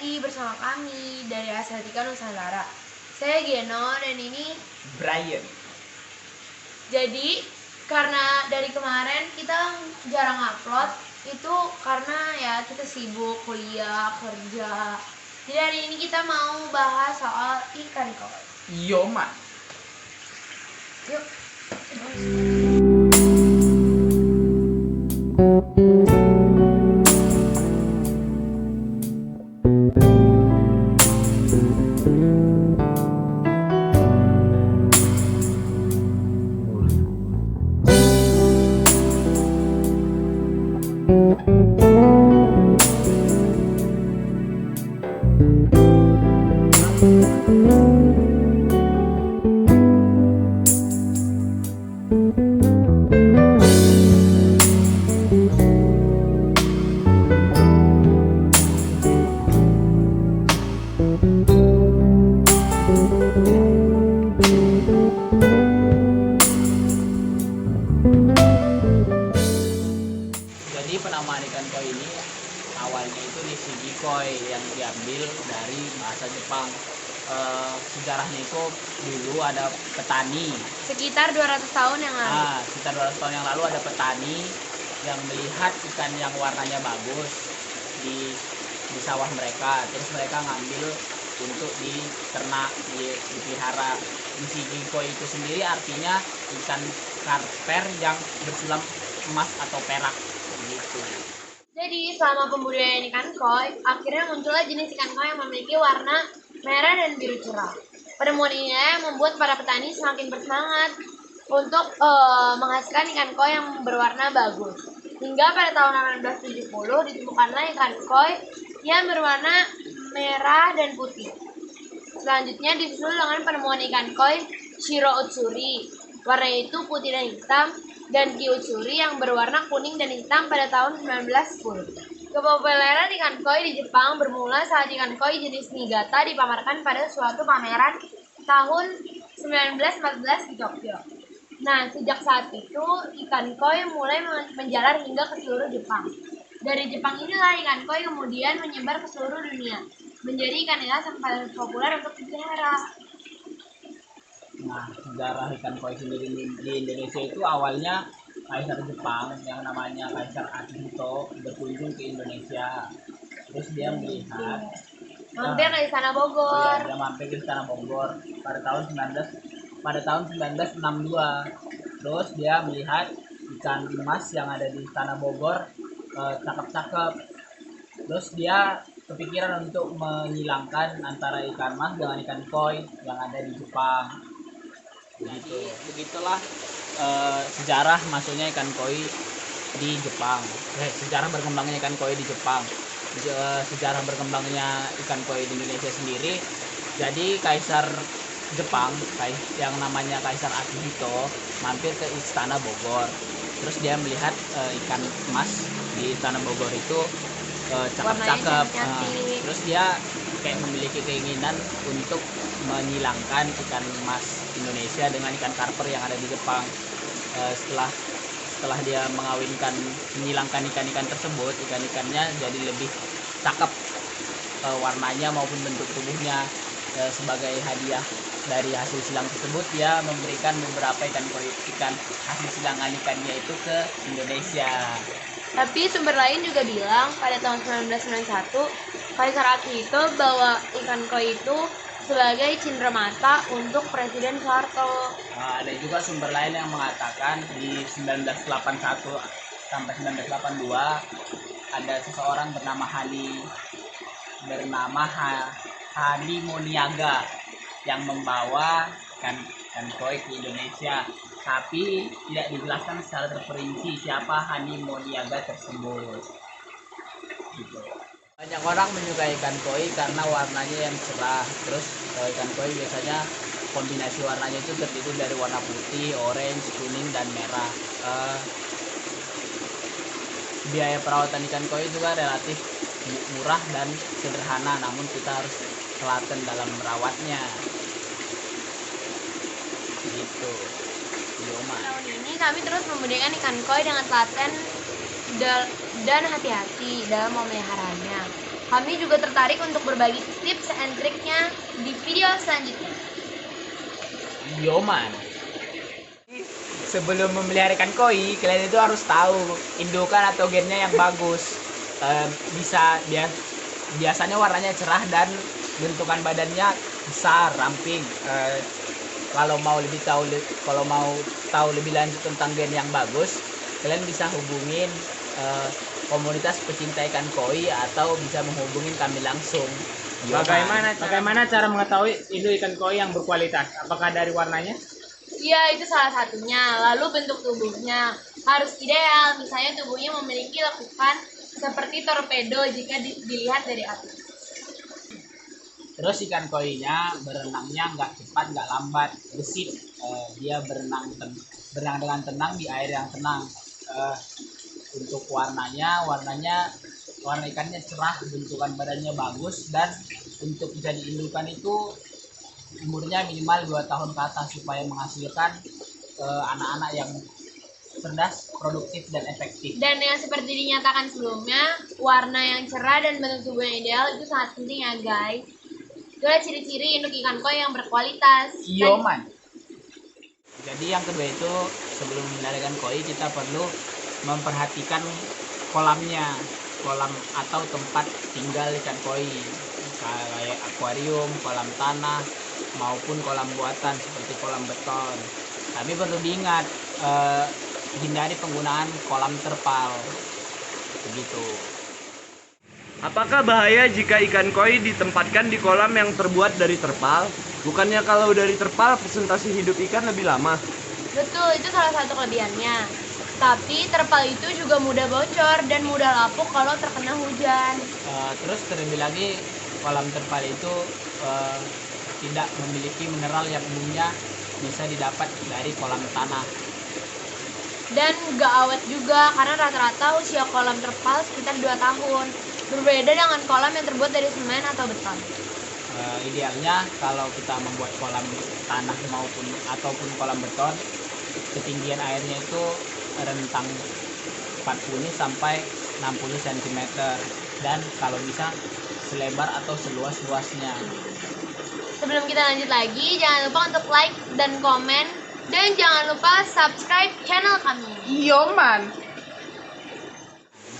lagi bersama kami dari Estetika Nusantara. Saya Geno dan ini Brian. Jadi karena dari kemarin kita jarang upload, itu karena ya kita sibuk kuliah, kerja. Jadi hari ini kita mau bahas soal ikan koi. Yo man. Yuk. Jadi penamaan ikan koi ini awalnya itu nishigi koi yang diambil dari bahasa Jepang. Sejarahnya itu dulu ada petani. Sekitar 200 tahun yang lalu. Sekitar 200 tahun yang lalu ada petani yang melihat ikan yang warnanya bagus di sawah mereka. Terus mereka ngambil untuk diternak, dipelihara. Nishigi koi itu sendiri artinya ikan karper yang bersulam emas atau perak gitu. Jadi selama pembudidayaan ikan koi, akhirnya muncullah jenis ikan koi yang memiliki warna merah dan biru cerah. Penemuan ini yang membuat para petani semakin bersemangat untuk menghasilkan ikan koi yang berwarna bagus. Hingga pada tahun 1870 ditemukanlah ikan koi yang berwarna merah dan putih. Selanjutnya disusul dengan penemuan ikan koi Shiro Utsuri, warnanya itu putih dan hitam, dan Ki Utsuri yang berwarna kuning dan hitam pada tahun 1910. Kepopuleran ikan koi di Jepang bermula saat ikan koi jenis Niigata dipamerkan pada suatu pameran tahun 1914 di Tokyo. Nah, sejak saat itu ikan koi mulai menjalar hingga ke seluruh Jepang. Dari Jepang inilah ikan koi kemudian menyebar ke seluruh dunia, menjadi ikan hias yang paling populer untuk dipelihara. Nah, sejarah ikan koi sendiri di Indonesia itu awalnya Kaisar Jepang yang namanya Kaisar Akihito berkunjung ke Indonesia. Terus dia melihat Mampir ke Istana Bogor. Dia mampir ke Istana Bogor pada tahun 1962. Terus dia melihat ikan emas yang ada di Istana Bogor cakep-cakep. Terus dia kepikiran untuk menghilangkan antara ikan emas dengan ikan koi yang ada di Jepang. Begitulah sejarah masuknya ikan koi di Jepang. Sejarah berkembangnya ikan koi di Jepang. Sejarah berkembangnya ikan koi di Indonesia sendiri. Jadi Kaisar Jepang yang namanya Kaisar Akihito mampir ke Istana Bogor. Terus dia melihat ikan emas di Istana Bogor itu cakep-cakep. Terus dia kayak memiliki keinginan untuk menghilangkan ikan emas Indonesia dengan ikan karper yang ada di Jepang. Setelah dia menghilangkan ikan-ikan tersebut, ikan-ikannya jadi lebih cakep warnanya maupun bentuk tubuhnya. Sebagai hadiah dari hasil silang tersebut, dia memberikan beberapa ikan hasil silangan ikannya itu ke Indonesia. Tapi sumber lain juga bilang pada tahun 1991 Kaisar Akihito bawa ikan koi itu sebagai cenderamata untuk Presiden Soeharto. Ada juga sumber lain yang mengatakan di 1981 sampai 1982 ada seseorang bernama Hani Moniaga yang membawa ikan koi ke Indonesia, tapi tidak dijelaskan secara terperinci siapa Hani Moniaga tersebut. Gitu. Banyak orang menyukai ikan koi karena warnanya yang cerah. Terus ikan koi biasanya kombinasi warnanya itu terdiri dari warna putih, orange, kuning, dan merah. Biaya perawatan ikan koi juga relatif murah dan sederhana, namun kita harus telaten dalam merawatnya. Gitu. Tahun ini kami terus membudidayakan ikan koi dengan telaten dan hati-hati dalam memeliharanya. Kami juga tertarik untuk berbagi tips and triknya di video selanjutnya. Yo man. Sebelum memelihara ikan koi, kalian itu harus tahu indukan atau gennya yang bagus. Biasanya warnanya cerah dan bentukan badannya besar, ramping. Kalau mau tahu lebih lanjut tentang gen yang bagus, kalian bisa hubungin komunitas pecinta ikan koi atau bisa menghubungin kami langsung. Bagaimana cara mengetahui induk ikan koi yang berkualitas? Apakah dari warnanya? Iya, itu salah satunya. Lalu bentuk tubuhnya harus ideal. Misalnya tubuhnya memiliki lekukan seperti torpedo jika dilihat dari atas. Terus ikan koinya berenangnya nggak cepat, nggak lambat, gesit. Dia berenang dengan tenang di air yang tenang. Untuk warna ikannya cerah, bentukan badannya bagus, dan untuk jadi indukan itu umurnya minimal 2 tahun ke atas supaya menghasilkan anak-anak yang cerdas, produktif, dan efektif. Dan yang seperti dinyatakan sebelumnya, warna yang cerah dan bentuk tubuh yang ideal itu sangat penting ya guys. Itulah ciri-ciri induk ikan koi yang berkualitas. Yo man. Jadi yang kedua itu, sebelum memelihara ikan koi kita perlu memperhatikan kolamnya, kolam atau tempat tinggal ikan koi, kayak akuarium, kolam tanah maupun kolam buatan seperti kolam beton. Tapi perlu diingat, hindari penggunaan kolam terpal, begitu. Apakah bahaya jika ikan koi ditempatkan di kolam yang terbuat dari terpal? Bukannya kalau dari terpal presentasi hidup ikan lebih lama? Betul, itu salah satu kelebihannya. Tapi terpal itu juga mudah bocor dan mudah lapuk kalau terkena hujan. Terus terlebih lagi kolam terpal itu tidak memiliki mineral yang umumnya bisa didapat dari kolam tanah. Dan gak awet juga karena rata-rata usia kolam terpal sekitar 2 tahun. Berbeda dengan kolam yang terbuat dari semen atau beton. Idealnya kalau kita membuat kolam tanah ataupun kolam beton, ketinggian airnya itu rentang 40 sampai 60 cm, dan kalau bisa selebar atau seluas-luasnya. Sebelum kita lanjut lagi, jangan lupa untuk like dan komen, dan jangan lupa subscribe channel kami. Yo man.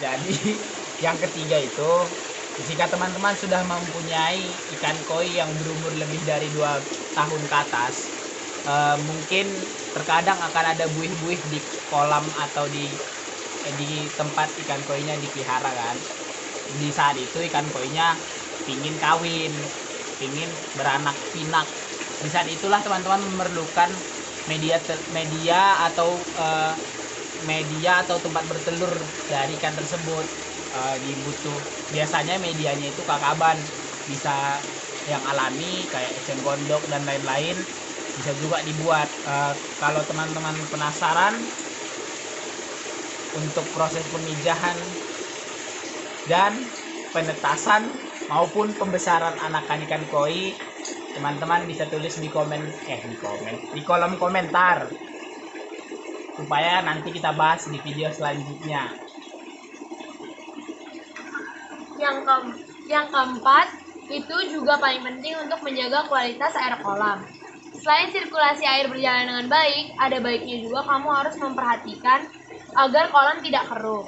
Jadi yang ketiga itu, jika teman-teman sudah mempunyai ikan koi yang berumur lebih dari 2 tahun ke atas, mungkin terkadang akan ada buih-buih di kolam atau di tempat ikan koinya dipelihara kan. Di saat itu ikan koinya pingin kawin, pingin beranak pinak. Di saat itulah teman-teman memerlukan media atau tempat bertelur dari ikan tersebut. Biasanya medianya itu kakaban, bisa yang alami kayak eceng gondok dan lain-lain, bisa juga dibuat. Kalau teman-teman penasaran untuk proses pemijahan dan penetasan maupun pembesaran anakan ikan koi, teman-teman bisa tulis di kolom komentar supaya nanti kita bahas di video selanjutnya. Yang keempat, itu juga paling penting untuk menjaga kualitas air kolam. Selain sirkulasi air berjalan dengan baik, ada baiknya juga kamu harus memperhatikan agar kolam tidak keruh.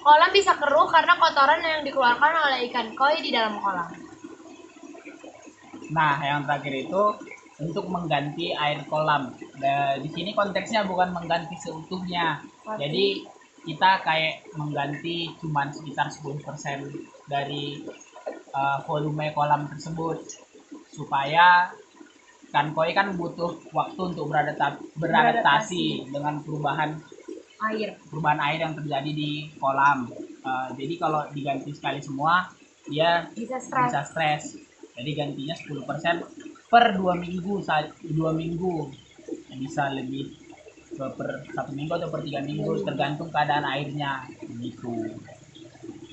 Kolam bisa keruh karena kotoran yang dikeluarkan oleh ikan koi di dalam kolam. Nah, yang terakhir itu untuk mengganti air kolam. Di sini konteksnya bukan mengganti seutuhnya. Jadi kita kayak mengganti cuman sekitar 10% dari volume kolam tersebut, supaya ikan koi kan butuh waktu untuk beradaptasi dengan perubahan air yang terjadi di kolam. Jadi kalau diganti sekali semua, dia bisa stres. Jadi gantinya 10% per 2 minggu, bisa lebih per 1 minggu atau per 3 minggu, tergantung keadaan airnya gitu.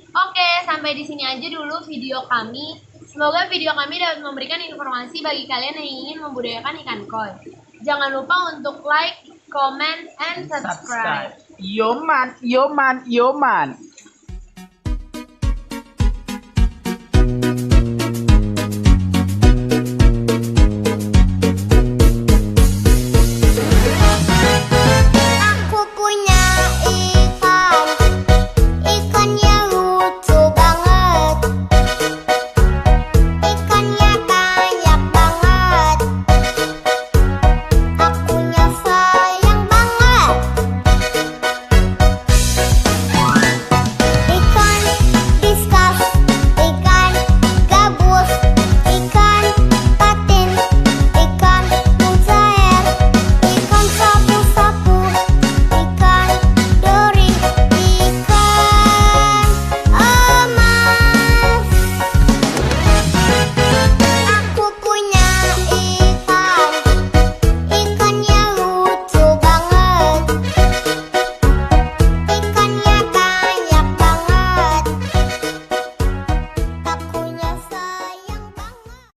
Oke, sampai di sini aja dulu video kami. Semoga video kami dapat memberikan informasi bagi kalian yang ingin membudidayakan ikan koi. Jangan lupa untuk like, comment, and subscribe. Yo man.